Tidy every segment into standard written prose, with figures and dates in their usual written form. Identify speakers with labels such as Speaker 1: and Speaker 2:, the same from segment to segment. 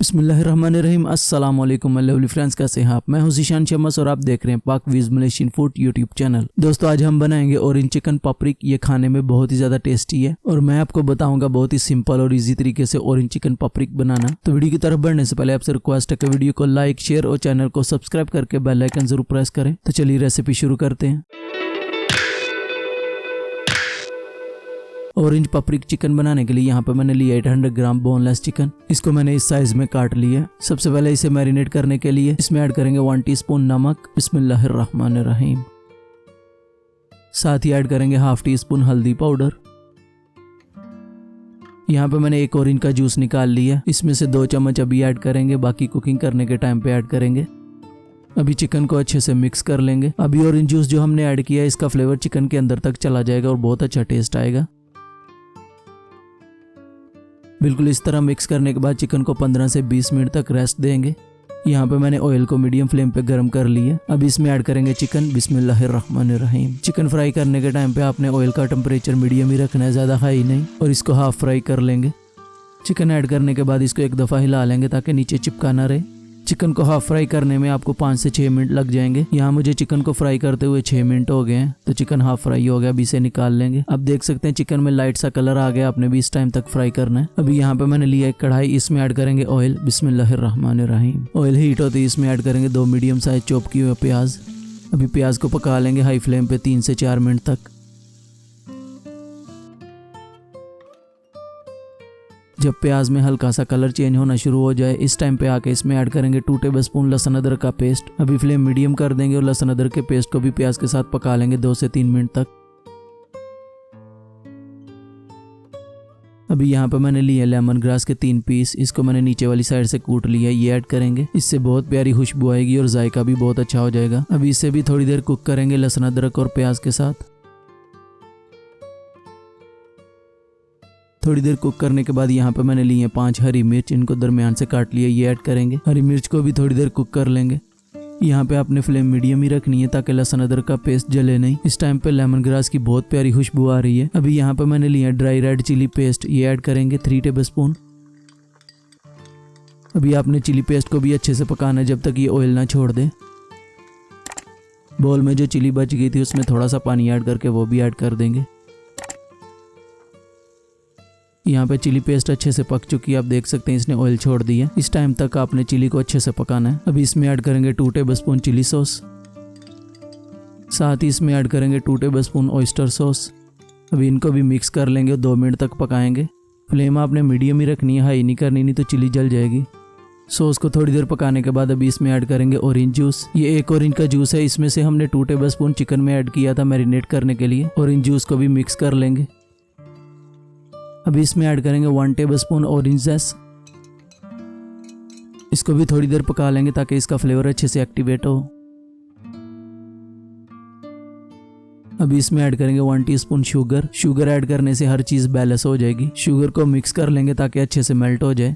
Speaker 1: बिस्मिल्लाहिर्रहमानिर्रहीम। अस्सलाम वालेकुम लवली फ्रेंड्स, कैसे हैं आप? मैं हूं ज़ीशान शम्स और आप देख रहे हैं पाक Vs Malaysian food YouTube channel. दोस्तों, आज हम बनाएंगे ऑरेंज चिकन पपरिक। ये खाने में बहुत ही ज़्यादा टेस्टी है और मैं आपको बताऊंगा बहुत ही सिंपल और इजी तरीके से ऑरेंज चिकन पपरिक बनाना। तो वीडियो की तरफ बढ़ने से पहले आपसे रिक्वेस्ट है कि वीडियो को लाइक, शेयर और चैनल को सब्सक्राइब करके बेल आइकन जरूर प्रेस करें। तो चलिए रेसिपी शुरू करते हैं। ऑरेंज पपरिक चिकन बनाने के लिए यहाँ पे मैंने लिया 800 ग्राम बोनलेस चिकन। इसको मैंने इस साइज में काट लिया। सबसे पहले इसे मैरिनेट करने के लिए इसमें ऐड करेंगे 1 टीस्पून नमक। बिस्मिल्लाहिर्रहमानिर्रहीम। साथ ही ऐड करेंगे हाफ टी स्पून हल्दी पाउडर। यहाँ पे मैंने एक ऑरेंज का जूस निकाल लिया। इसमें से 2 चम्मच अभी ऐड करेंगे, बाकी कुकिंग करने के टाइम पे ऐड करेंगे। अभी चिकन को अच्छे से मिक्स कर लेंगे। अभी ऑरेंज जूस जो हमने ऐड किया है, इसका फ्लेवर चिकन के अंदर तक चला जाएगा और बहुत अच्छा टेस्ट आएगा। बिल्कुल इस तरह मिक्स करने के बाद चिकन को 15 से 20 मिनट तक रेस्ट देंगे। यहाँ पे मैंने ऑयल को मीडियम फ्लेम पे गर्म कर लिया। अब इसमें ऐड करेंगे चिकन। बिस्मिल्लाहिर्रहमानिर्रहीम। चिकन फ्राई करने के टाइम पे आपने ऑयल का टेम्परेचर मीडियम ही रखना है, ज़्यादा हाई नहीं, और इसको हाफ फ्राई कर लेंगे। चिकन ऐड करने के बाद इसको एक दफ़ा हिला लेंगे ताकि नीचे चिपका ना रहे। चिकन को हाफ फ्राई करने में आपको 5 से 6 मिनट लग जाएंगे। यहाँ मुझे चिकन को फ्राई करते हुए 6 मिनट हो गए हैं, तो चिकन हाफ फ्राई हो गया। अभी इसे निकाल लेंगे। अब देख सकते हैं चिकन में लाइट सा कलर आ गया। आपने भी इस टाइम तक फ्राई करना है। अभी यहाँ पे मैंने लिया एक कढ़ाई, इसमें ऐड करेंगे ऑयल। बिस्मिल्लाहिर्रहमानिर्रहीम। ऑयल हीट होते ही इसमें ऐड करेंगे 2 मीडियम साइज चॉप किए हुए प्याज। अभी प्याज को पका लेंगे हाई फ्लेम पे 3 से 4 मिनट तक। जब प्याज में हल्का सा कलर चेंज होना शुरू हो जाए, इस टाइम पे आके इसमें ऐड करेंगे 2 टेबलस्पून लहसुन अदरक का पेस्ट। अभी फ्लेम मीडियम कर देंगे और लहसुन अदरक के पेस्ट को भी प्याज के साथ पका लेंगे 2 से 3 मिनट तक। अभी यहाँ पे मैंने लिए लेमन ग्रास के 3 पीस। इसको मैंने नीचे वाली साइड से कूट लिया, ये ऐड करेंगे। इससे बहुत प्यारी खुशबू आएगी और जायका भी बहुत अच्छा हो जाएगा। अभी इसे भी थोड़ी देर कुक करेंगे लहसुन अदरक और प्याज के साथ। थोड़ी देर कुक करने के बाद यहाँ पे मैंने लिए 5 हरी मिर्च, इनको दरमियान से काट लिया, ये ऐड करेंगे। हरी मिर्च को भी थोड़ी देर कुक कर लेंगे। यहाँ पे आपने फ्लेम मीडियम ही रखनी है ताकि लहसुन अदरक का पेस्ट जले नहीं। इस टाइम पे लेमन ग्रास की बहुत प्यारी खुशबू आ रही है। अभी यहाँ पे मैंने लिया ड्राई रेड चिली पेस्ट, ये ऐड करेंगे 3 टेबलस्पून। अभी आपने चिली पेस्ट को भी अच्छे से पकाना है जब तक ये ऑयल ना छोड़ दे। बोल में जो चिली बच गई थी उसमें थोड़ा सा पानी ऐड करके वो भी ऐड कर देंगे। यहाँ पे चिली पेस्ट अच्छे से पक चुकी है। आप देख सकते हैं इसने ऑयल छोड़ दी है। इस टाइम तक आपने चिली को अच्छे से पकाना है। अभी इसमें ऐड करेंगे 2 टेबलस्पून चिली सॉस। साथ ही इसमें ऐड करेंगे 2 टेबलस्पून ऑयस्टर सॉस। अभी इनको भी मिक्स कर लेंगे और 2 मिनट तक पकाएंगे। फ्लेम आपने मीडियम ही रखनी है, हाई नहीं करनी, नहीं तो चिली जल जाएगी। सॉस को थोड़ी देर पकाने के बाद अभी इसमें ऐड करेंगे ऑरेंज जूस। ये एक ऑरेंज का जूस है। इसमें से हमने 2 टेबलस्पून चिकन में ऐड किया था मैरिनेट करने के लिए। ऑरेंज जूस को भी मिक्स कर लेंगे। अभी इसमें ऐड करेंगे 1 टेबलस्पून ऑरेंज ज़ेस्ट। इसको भी थोड़ी देर पका लेंगे ताकि इसका फ्लेवर अच्छे से एक्टिवेट हो। अभी इसमें ऐड करेंगे 1 टीस्पून शुगर। शुगर ऐड करने से हर चीज़ बैलेंस हो जाएगी। शुगर को मिक्स कर लेंगे ताकि अच्छे से मेल्ट हो जाए।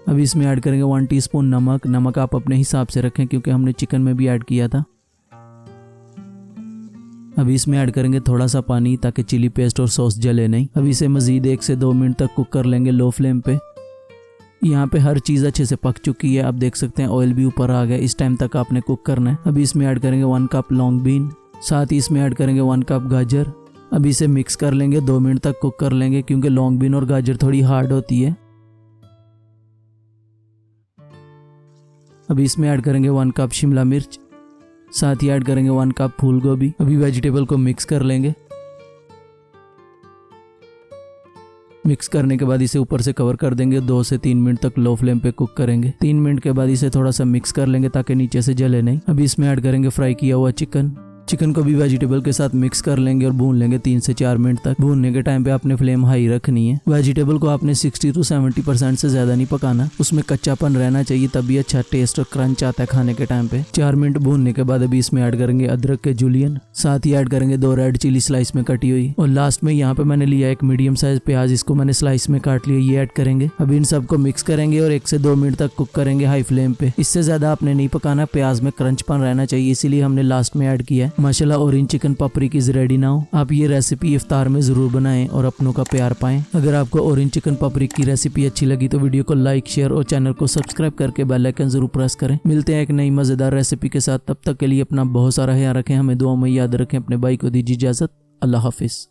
Speaker 1: अभी इसमें ऐड करेंगे 1 टीस्पून नमक। नमक आप अपने हिसाब से रखें क्योंकि हमने चिकन में भी ऐड किया था। अभी इसमें ऐड करेंगे थोड़ा सा पानी ताकि चिली पेस्ट और सॉस जले नहीं। अभी इसे मज़ीद 1 से 2 मिनट तक कुक कर लेंगे लो फ्लेम पे। यहाँ पे हर चीज़ अच्छे से पक चुकी है। आप देख सकते हैं ऑयल भी ऊपर आ गया। इस टाइम तक आपने कुक करना है। अभी इसमें ऐड करेंगे 1 कप लॉन्ग बीन। साथ ही इसमें ऐड करेंगे 1 कप गाजर। अभी इसे मिक्स कर लेंगे, 2 मिनट तक कुक कर लेंगे क्योंकि लॉन्ग बीन और गाजर थोड़ी हार्ड होती है। अभी इसमें ऐड करेंगे 1 कप शिमला मिर्च। साथ ही ऐड करेंगे 1 कप फूल गोभी। अभी वेजिटेबल को मिक्स कर लेंगे। मिक्स करने के बाद इसे ऊपर से कवर कर देंगे। 2 से 3 मिनट तक लो फ्लेम पे कुक करेंगे। 3 मिनट के बाद इसे थोड़ा सा मिक्स कर लेंगे ताकि नीचे से जले नहीं। अभी इसमें ऐड करेंगे फ्राई किया हुआ चिकन। चिकन को भी वेजिटेबल के साथ मिक्स कर लेंगे और भून लेंगे 3 से 4 मिनट तक। भूनने के टाइम पे आपने फ्लेम हाई रखनी है। वेजिटेबल को आपने 60 to 70% से ज्यादा नहीं पकाना, उसमें कच्चापन रहना चाहिए, तभी अच्छा टेस्ट और क्रंच आता है खाने के टाइम पे। 4 मिनट भूनने के बाद अभी इसमें ऐड करेंगे अदरक के जूलियन। साथ ही ऐड करेंगे 2 रेड चिली स्लाइस में कटी हुई। और लास्ट में यहाँ पे मैंने लिया एक मीडियम साइज प्याज, इसको मैंने स्लाइस में काट लिया, ये ऐड करेंगे। अभी इन सबको मिक्स करेंगे और 1 से 2 मिनट तक कुक करेंगे हाई फ्लेम पे। इससे ज्यादा आपने नहीं पकाना, प्याज में क्रंचपन रहना चाहिए, इसीलिए हमने लास्ट में ऐड किया है। माशाल्लाह ऑरेंज चिकन पापड़ी की रेडी नाउ। आप ये रेसिपी इफ्तार में जरूर बनाएं और अपनों का प्यार पाएं। अगर आपको ऑरेंज चिकन पापड़ी की रेसिपी अच्छी लगी तो वीडियो को लाइक, शेयर और चैनल को सब्सक्राइब करके बेल आइकन जरूर प्रेस करें। मिलते हैं एक नई मजेदार रेसिपी के साथ, तब तक के लिए अपना बहुत सारा ख्याल रखें, हमें दुआ में याद रखें। अपने भाई को दीजिए इजाजत। अल्लाह हाफिज।